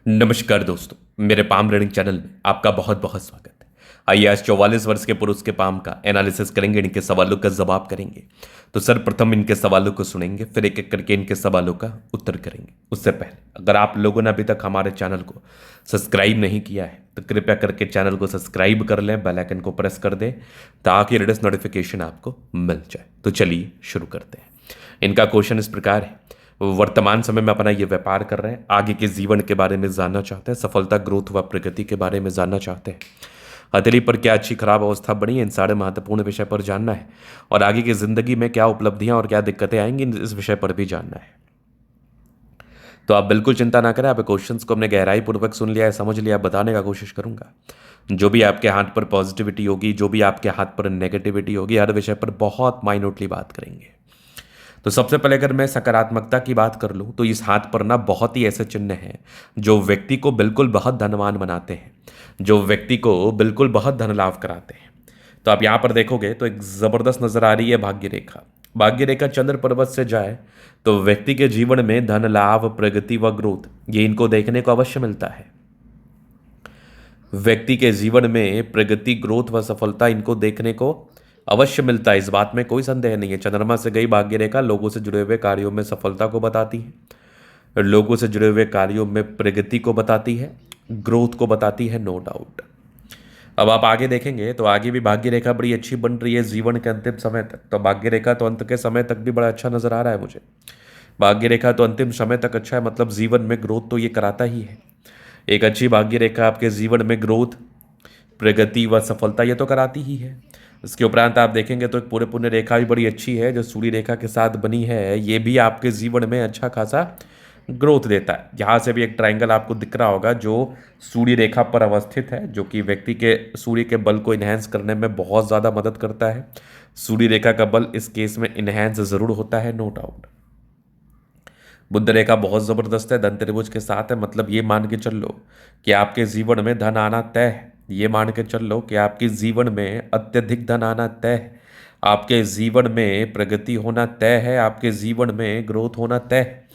नमस्कार दोस्तों, मेरे पाम रीडिंग चैनल में आपका बहुत बहुत स्वागत है। आइए आज 44 वर्ष के पुरुष के पाम का एनालिसिस करेंगे, इनके सवालों का जवाब करेंगे। तो सर्वप्रथम इनके सवालों को सुनेंगे, फिर एक एक करके इनके सवालों का उत्तर करेंगे। उससे पहले अगर आप लोगों ने अभी तक हमारे चैनल को सब्सक्राइब नहीं किया है तो कृपया करके चैनल को सब्सक्राइब कर लें, बेल आइकन को प्रेस कर दें ताकि लेटेस्ट नोटिफिकेशन आपको मिल जाए। तो चलिए शुरू करते हैं। इनका क्वेश्चन इस प्रकार है, वर्तमान समय में अपना ये व्यापार कर रहे हैं, आगे के जीवन के बारे में जानना चाहते हैं, सफलता, ग्रोथ व प्रगति के बारे में जानना चाहते हैं, हथेली पर क्या अच्छी खराब अवस्था बनी है, इन सारे महत्वपूर्ण विषय पर जानना है, और आगे की जिंदगी में क्या उपलब्धियां और क्या दिक्कतें आएंगी इस विषय पर भी जानना है। तो आप बिल्कुल चिंता ना करें, आप क्वेश्चंस को हमने गहराई पूर्वक सुन लिया है, समझ लिया, बताने का कोशिश करूंगा। जो भी आपके हाथ पर पॉजिटिविटी होगी, जो भी आपके हाथ पर नेगेटिविटी होगी, हर विषय पर बहुत माइन्यूटली बात करेंगे। तो सबसे पहले अगर मैं सकारात्मकता की बात कर लूँ तो इस हाथ पर ना बहुत ही ऐसे चिन्ह हैं जो व्यक्ति को बिल्कुल बहुत धनवान बनाते हैं, जो व्यक्ति को बिल्कुल बहुत धन लाभ कराते हैं। तो आप यहाँ पर देखोगे तो एक ज़बरदस्त नज़र आ रही है भाग्य रेखा। भाग्य रेखा चंद्र पर्वत से जाए तो व्यक्ति के जीवन में धन लाभ, प्रगति व ग्रोथ ये इनको देखने को अवश्य मिलता है। व्यक्ति के जीवन में प्रगति, ग्रोथ व सफलता इनको देखने को अवश्य मिलता है, इस बात में कोई संदेह नहीं है। चंद्रमा से गई भाग्य रेखा लोगों से जुड़े हुए कार्यों में सफलता को बताती है, लोगों से जुड़े हुए कार्यों में प्रगति को बताती है, ग्रोथ को बताती है, नो डाउट। अब आप आगे देखेंगे तो आगे भी भाग्य रेखा बड़ी अच्छी बन रही है जीवन के अंतिम समय तक। तो भाग्य रेखा तो अंत के समय तक भी बड़ा अच्छा नजर आ रहा है मुझे। भाग्य रेखा तो अंतिम समय तक अच्छा है, मतलब जीवन में ग्रोथ तो ये कराता ही है। एक अच्छी भाग्य रेखा आपके जीवन में ग्रोथ, प्रगति व सफलता ये तो कराती ही है। इसके उपरांत आप देखेंगे तो एक पूरे पुण्य रेखा भी बड़ी अच्छी है जो सूर्य रेखा के साथ बनी है, ये भी आपके जीवन में अच्छा खासा ग्रोथ देता है। यहाँ से भी एक ट्रायंगल आपको दिख रहा होगा जो सूर्य रेखा पर अवस्थित है, जो कि व्यक्ति के सूर्य के बल को इन्हेंस करने में बहुत ज़्यादा मदद करता है। सूर्य रेखा का बल इस केस में इन्हेंस जरूर होता है, नो डाउट। बुध रेखा बहुत ज़बरदस्त है, धन त्रिभुज के साथ है, मतलब ये मान के चल लो कि आपके जीवन में धन आना तय है। ये मान के चल लो कि आपके जीवन में अत्यधिक धन आना तय है, आपके जीवन में प्रगति होना तय है, आपके जीवन में ग्रोथ होना तय है।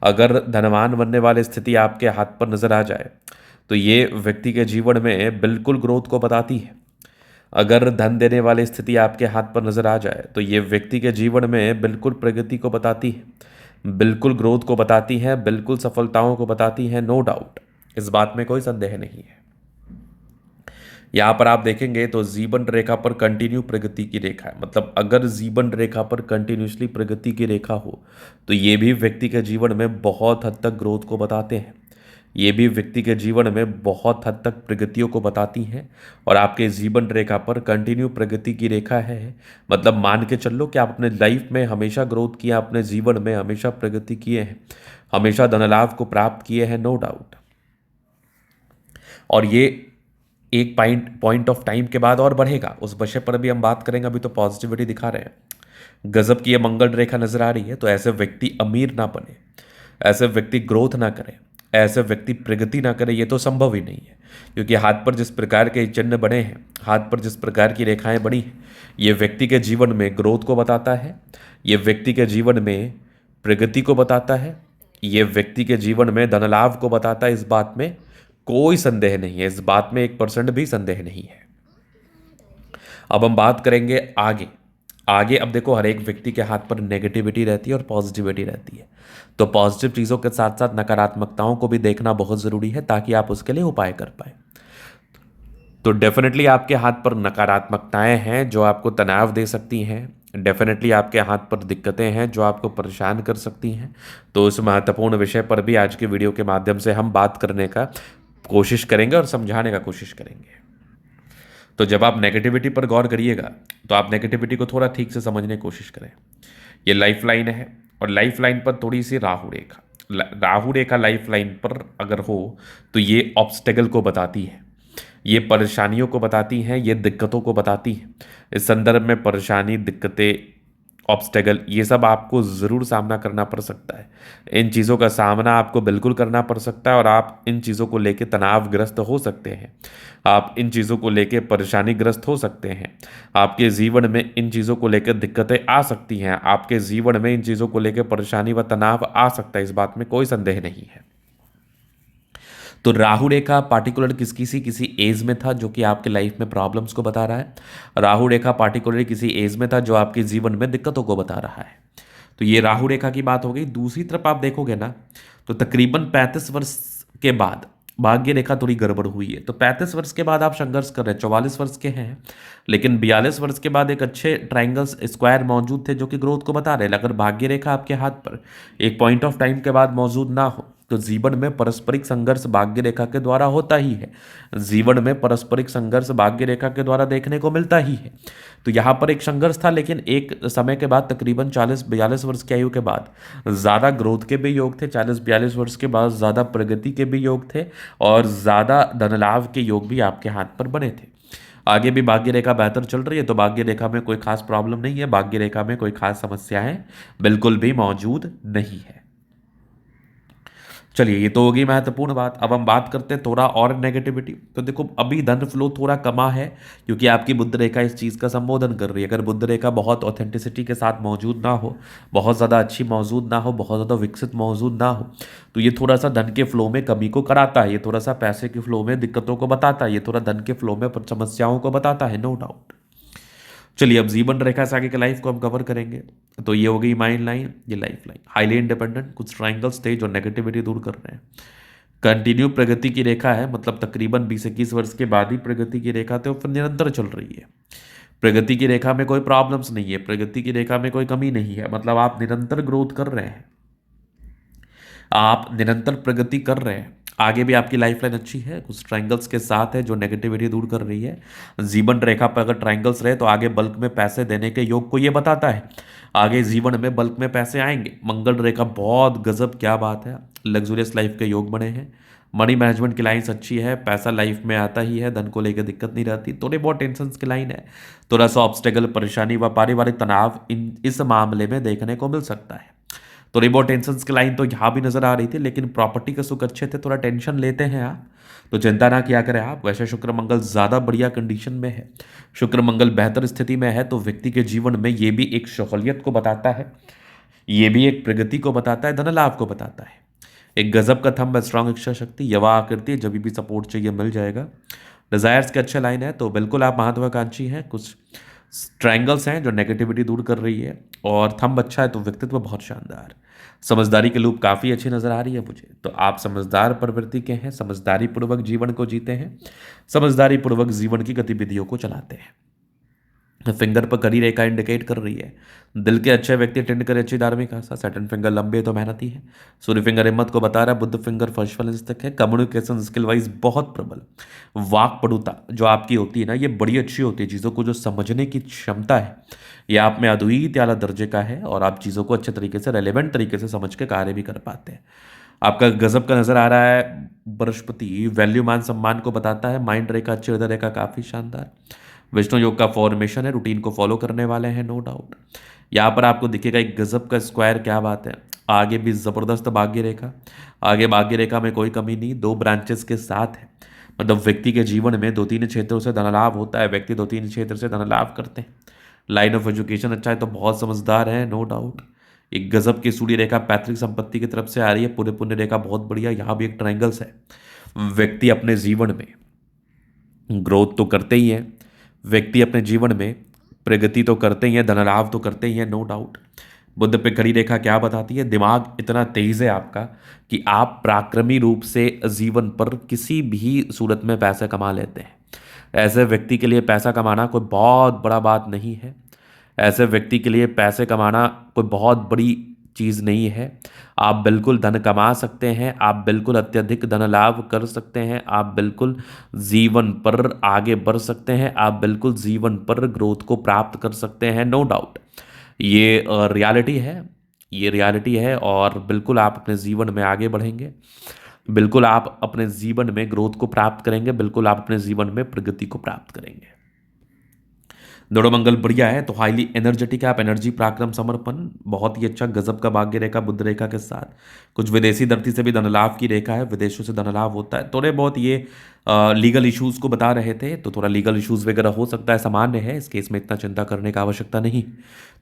अगर धनवान बनने वाली स्थिति आपके हाथ पर नजर आ जाए तो ये व्यक्ति के जीवन में बिल्कुल ग्रोथ को बताती है। अगर धन देने वाली स्थिति आपके हाथ पर नजर आ जाए तो ये व्यक्ति के जीवन में बिल्कुल प्रगति को बताती है, बिल्कुल ग्रोथ को बताती है, बिल्कुल सफलताओं को बताती है, नो डाउट। इस बात में कोई संदेह नहीं है। यहाँ पर आप देखेंगे तो जीवन रेखा पर कंटिन्यू प्रगति की रेखा है, मतलब अगर जीवन रेखा पर कंटिन्यूसली प्रगति की रेखा हो तो ये भी व्यक्ति के जीवन में बहुत हद तक ग्रोथ को बताते हैं, ये भी व्यक्ति के जीवन में बहुत हद तक प्रगतियों को बताती हैं। और आपके जीवन रेखा पर कंटिन्यू प्रगति की रेखा है, मतलब मान के चल लो कि आप अपने लाइफ में हमेशा ग्रोथ किया, अपने जीवन में हमेशा प्रगति किए हैं, हमेशा धनलाभ को प्राप्त किए हैं, नो डाउट। और ये एक पॉइंट ऑफ टाइम के बाद और बढ़ेगा, उस विषय पर भी हम बात करेंगे। अभी तो पॉजिटिविटी दिखा रहे हैं। गजब की ये मंगल रेखा नजर आ रही है, तो ऐसे व्यक्ति अमीर ना बने, ऐसे व्यक्ति ग्रोथ ना करे, ऐसे व्यक्ति प्रगति ना करे, ये तो संभव ही नहीं है। क्योंकि हाथ पर जिस प्रकार के चिन्ह बने हैं, हाथ पर जिस प्रकार की रेखाएं बनी हैं, ये व्यक्ति के जीवन में ग्रोथ को बताता है, ये व्यक्ति के जीवन में प्रगति को बताता है, ये व्यक्ति के जीवन में धनलाभ को बताता है। इस बात में कोई संदेह नहीं है, इस बात में 1% भी संदेह नहीं है। अब हम बात करेंगे आगे। आगे अब देखो, हर एक व्यक्ति के हाथ पर नेगेटिविटी रहती है और पॉजिटिविटी रहती है, तो पॉजिटिव चीज़ों के साथ साथ नकारात्मकताओं को भी देखना बहुत ज़रूरी है ताकि आप उसके लिए उपाय कर पाए। तो डेफिनेटली आपके हाथ पर नकारात्मकताएं हैं जो आपको तनाव दे सकती हैं, डेफिनेटली आपके हाथ पर दिक्कतें हैं जो आपको परेशान कर सकती हैं। तो इस महत्वपूर्ण विषय पर भी आज के वीडियो के माध्यम से हम बात करने का कोशिश करेंगे और समझाने का कोशिश करेंगे। तो जब आप नेगेटिविटी पर गौर करिएगा तो आप नेगेटिविटी को थोड़ा ठीक से समझने की कोशिश करें। ये लाइफ लाइन है और लाइफ लाइन पर थोड़ी सी राहु रेखा, राहु रेखा लाइफ लाइन पर अगर हो तो ये ऑब्स्टेकल को बताती है, ये परेशानियों को बताती हैं, ये दिक्कतों को बताती हैं। इस संदर्भ में परेशानी, दिक्कतें, ऑब्स्टेकल ये सब आपको ज़रूर सामना करना पड़ सकता है। इन चीज़ों का सामना आपको बिल्कुल करना पड़ सकता है और आप इन चीज़ों को लेके तनावग्रस्त हो सकते हैं, आप इन चीज़ों को लेके परेशानीग्रस्त हो सकते हैं, आपके जीवन में इन चीज़ों को लेकर दिक्कतें आ सकती हैं, आपके जीवन में इन चीज़ों को लेकर परेशानी व तनाव आ सकता है, इस बात में कोई संदेह नहीं है। तो राहु रेखा पार्टिकुलर किसी एज में था जो कि आपके लाइफ में प्रॉब्लम्स को बता रहा है। राहु रेखा पार्टिकुलर किसी एज में था जो आपके जीवन में दिक्कतों को बता रहा है। तो ये राहु रेखा की बात हो गई। दूसरी तरफ आप देखोगे ना, तो तकरीबन 35 वर्ष के बाद भाग्य रेखा थोड़ी गड़बड़ हुई है। तो 35 वर्ष के बाद आप संघर्ष कर रहे हैं, 44 वर्ष के हैं, लेकिन 42 वर्ष के बाद एक अच्छे ट्राइंगल्स स्क्वायर मौजूद थे जो कि ग्रोथ को बता रहे हैं। अगर भाग्य रेखा आपके हाथ पर एक पॉइंट ऑफ टाइम के बाद मौजूद ना हो तो जीवन में पारस्परिक संघर्ष भाग्य रेखा के द्वारा होता ही है। जीवन में पारस्परिक संघर्ष भाग्य रेखा के द्वारा देखने को मिलता ही है। तो यहाँ पर एक संघर्ष था, लेकिन एक समय के बाद तकरीबन 40-42 वर्ष की आयु के बाद ज़्यादा ग्रोथ के भी योग थे, 40-42 वर्ष के बाद ज़्यादा प्रगति के भी योग थे, और ज़्यादा धनलाभ के योग भी आपके हाथ पर बने थे। आगे भी भाग्य रेखा बेहतर चल रही है, तो भाग्य रेखा में कोई खास प्रॉब्लम नहीं है, भाग्य रेखा में कोई खास समस्याएं बिल्कुल भी मौजूद नहीं है। चलिए, ये तो होगी महत्वपूर्ण बात। अब हम बात करते हैं थोड़ा और नेगेटिविटी। तो देखो, अभी धन फ्लो थोड़ा कमा है क्योंकि आपकी बुध रेखा इस चीज़ का संबोधन कर रही है। अगर बुध रेखा बहुत ऑथेंटिसिटी के साथ मौजूद ना हो, बहुत ज़्यादा अच्छी मौजूद ना हो, बहुत ज़्यादा विकसित मौजूद ना हो, तो ये थोड़ा सा धन के फ्लो में कमी को कराता है, ये थोड़ा सा पैसे के फ्लो में दिक्कतों को बताता है, ये थोड़ा धन के फ्लो में समस्याओं को बताता है, नो डाउट। चलिए, अब जीवन रेखा से आगे के लाइफ को हम कवर करेंगे। तो ये हो गई माइंड लाइन, ये लाइफ लाइन। हाईली इंडिपेंडेंट, कुछ ट्राइंगल्स थे जो नेगेटिविटी दूर कर रहे हैं। कंटिन्यू प्रगति की रेखा है, मतलब तकरीबन 20-21 वर्ष के बाद ही प्रगति की रेखा तो फिर निरंतर चल रही है। प्रगति की रेखा में कोई प्रॉब्लम्स नहीं है, प्रगति की रेखा में कोई कमी नहीं है, मतलब आप निरंतर ग्रोथ कर रहे हैं, आप निरंतर प्रगति कर रहे हैं। आगे भी आपकी लाइफ लाइन अच्छी है, कुछ ट्रायंगल्स के साथ है जो नेगेटिविटी दूर कर रही है। जीवन रेखा पर अगर ट्रायंगल्स रहे तो आगे बल्क में पैसे देने के योग को ये बताता है, आगे जीवन में बल्क में पैसे आएंगे। मंगल रेखा बहुत गजब, क्या बात है, लग्जूरियस लाइफ के योग बने हैं। मनी मैनेजमेंट की लाइन्स अच्छी है, पैसा लाइफ में आता ही है, धन को लेकर दिक्कत नहीं रहती। थोड़े बहुत टेंशन की लाइन है, थोड़ा सा ऑब्स्टेकल, परेशानी व पारिवारिक तनाव इस मामले में देखने को मिल सकता है। तो रिबो टेंशन की लाइन तो यहाँ भी नजर आ रही थी, लेकिन प्रॉपर्टी के सुख अच्छे थे, थोड़ा टेंशन लेते हैं आप, तो चिंता ना किया करें आप। वैसे शुक्र मंगल ज़्यादा बढ़िया कंडीशन में है, शुक्र मंगल बेहतर स्थिति में है, तो व्यक्ति के जीवन में ये भी एक सहूलियत को बताता है, ये भी एक प्रगति को बताता है, धन लाभ को बताता है। एक गजब का थंब, स्ट्रांग इच्छा शक्ति, यवा आकृति, जब भी सपोर्ट चाहिए मिल जाएगा। डिजायर्स के अच्छे लाइन है, तो बिल्कुल आप महत्वाकांक्षी हैं। कुछ ट्रायंगल्स हैं जो नेगेटिविटी दूर कर रही है, और थंब अच्छा है, तो व्यक्तित्व बहुत शानदार। समझदारी की लूप काफ़ी अच्छी नज़र आ रही है मुझे, तो आप समझदार प्रवृत्ति के हैं, समझदारी पूर्वक जीवन को जीते हैं, समझदारी पूर्वक जीवन की गतिविधियों को चलाते हैं। फिंगर पर कड़ी रेखा इंडिकेट कर रही है, दिल के अच्छे व्यक्ति टेंड करे अच्छी धार्मिक आस्था। सेकंड फिंगर लंबे तो मेहनती है। सूर्य फिंगर हिम्मत को बता रहा है। बुद्ध फिंगर फर्स्ट वाले तक है। कम्युनिकेशन स्किल वाइज बहुत प्रबल। वाक पटुता जो आपकी होती है ना, ये बड़ी अच्छी होती है। चीज़ों को जो समझने की क्षमता है, ये आप में अद्वितीय आला दर्जे का है, और आप चीज़ों को अच्छे तरीके से, रेलेवेंट तरीके से समझ के कार्य भी कर पाते हैं। आपका गजब का नजर आ रहा है। बृहस्पति वैल्यू मान सम्मान को बताता है। माइंड रेखा, अच्छी हृदय रेखा काफ़ी शानदार। विष्णु योग का फॉर्मेशन है, रूटीन को फॉलो करने वाले हैं, नो डाउट। यहाँ पर आपको दिखेगा एक गजब का स्क्वायर, क्या बात है। आगे भी ज़बरदस्त भाग्य रेखा, आगे भाग्य रेखा में कोई कमी नहीं, 2 ब्रांचेस के साथ है। मतलब व्यक्ति के जीवन में 2-3 क्षेत्रों से धन लाभ होता है, व्यक्ति 2-3 क्षेत्र से धन लाभ करते हैं। लाइन ऑफ एजुकेशन अच्छा है, तो बहुत समझदार है, नो डाउट। एक गजब की सूर्य रेखा पैतृक संपत्ति की तरफ से आ रही है, पूरे पुण्य रेखा बहुत बढ़िया। यहाँ भी एक ट्रायंगल्स है। व्यक्ति अपने जीवन में ग्रोथ तो करते ही है, व्यक्ति अपने जीवन में प्रगति तो करते ही हैं, धन लाभ तो करते ही हैं, नो डाउट। बुद्ध पे खड़ी रेखा क्या बताती है, दिमाग इतना तेज है आपका कि आप पराक्रमी रूप से जीवन पर किसी भी सूरत में पैसे कमा लेते हैं। ऐसे व्यक्ति के लिए पैसा कमाना कोई बहुत बड़ा बात नहीं है, ऐसे व्यक्ति के लिए पैसे कमाना कोई बहुत बड़ी चीज़ नहीं है। आप बिल्कुल धन कमा सकते हैं, आप बिल्कुल अत्यधिक धन लाभ कर सकते हैं, आप बिल्कुल जीवन पर आगे बढ़ सकते हैं, आप बिल्कुल जीवन पर ग्रोथ को प्राप्त कर सकते हैं, नो डाउट। ये रियलिटी है, ये रियलिटी है, और बिल्कुल आप अपने जीवन में आगे बढ़ेंगे, बिल्कुल आप अपने जीवन में ग्रोथ को प्राप्त करेंगे, बिल्कुल आप अपने जीवन में प्रगति को प्राप्त करेंगे। दोनों मंगल बढ़िया है तो हाईली एनर्जेटिक है आप, एनर्जी पराक्रम समर्पण बहुत ही अच्छा, गजब का भाग्य रेखा बुध रेखा के साथ। कुछ विदेशी धरती से भी धन लाभ की रेखा है, विदेशों से धन लाभ होता है। थोड़े बहुत ये लीगल इश्यूज को बता रहे थे, तो थोड़ा लीगल इश्यूज वगैरह हो सकता है, सामान्य है, इस केस में इतना चिंता करने का आवश्यकता नहीं।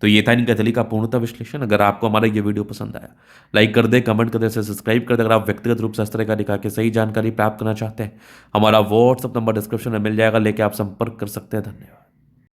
तो ये था इनका तली का पूर्णतः विश्लेषण। अगर आपको हमारा ये वीडियो पसंद आया, लाइक कर दे, कमेंट कर दे, सब्सक्राइब कर दे। अगर आप व्यक्तिगत रूप से इस तरह का दिखा के सही जानकारी प्राप्त करना चाहते हैं, हमारा व्हाट्सअप नंबर डिस्क्रिप्शन में मिल जाएगा, लेके आप संपर्क कर सकते हैं। धन्यवाद।